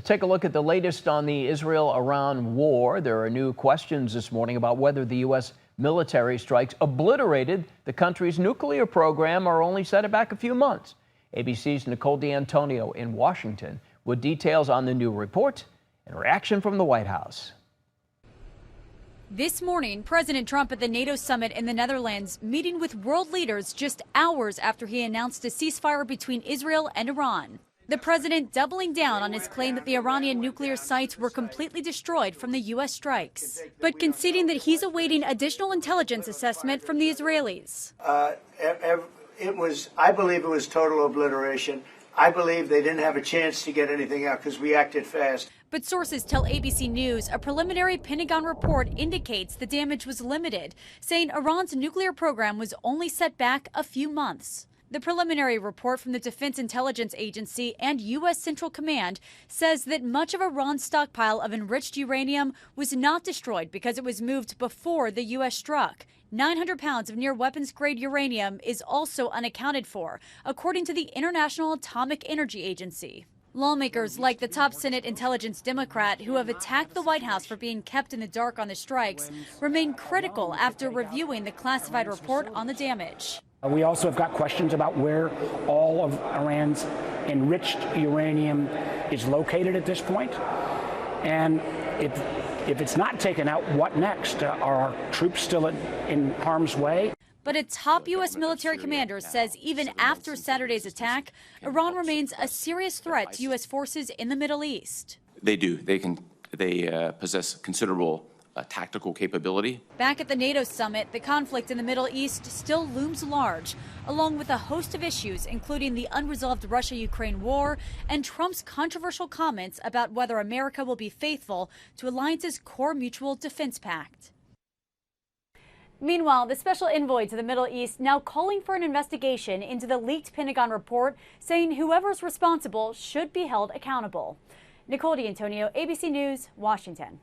Let's take a look at the latest on the Israel-Iran war. There are new questions this morning about whether the U.S. military strikes obliterated the country's nuclear program or only set it back a few months. ABC's Nicole D'Antonio in Washington with details on the new report and reaction from the White House. This morning, President Trump at the NATO summit in the Netherlands meeting with world leaders just hours after he announced a ceasefire between Israel and Iran. The president doubling down on his claim that the Iranian nuclear sites were completely destroyed from the U.S. strikes, but conceding that he's awaiting additional intelligence assessment from the Israelis. I believe it was total obliteration. I believe they didn't have a chance to get anything out because we acted fast. But sources tell ABC News a preliminary Pentagon report indicates the damage was limited, saying Iran's nuclear program was only set back a few months. The preliminary report from the Defense Intelligence Agency and U.S. Central Command says that much of Iran's stockpile of enriched uranium was not destroyed because it was moved before the U.S. struck. 900 pounds of near-weapons-grade uranium is also unaccounted for, according to the International Atomic Energy Agency. Lawmakers like the top Senate intelligence Democrat who have attacked the White House for being kept in the dark on the strikes remain critical after reviewing the classified report on the damage. We also have got questions about where all of Iran's enriched uranium is located at this point. And if it's not taken out, what next? Are our troops still in harm's way? But a top U.S. military commander says even after Saturday's attack, Iran remains a serious threat to U.S. forces in the Middle East. They do. They possess considerable tactical capability. Back at the NATO summit, the conflict in the Middle East still looms large, along with a host of issues, including the unresolved Russia-Ukraine war and Trump's controversial comments about whether America will be faithful to alliance's core mutual defense pact. Meanwhile, the special envoy to the Middle East now calling for an investigation into the leaked Pentagon report, saying whoever's responsible should be held accountable. Nicole D'Antonio, ABC News, Washington.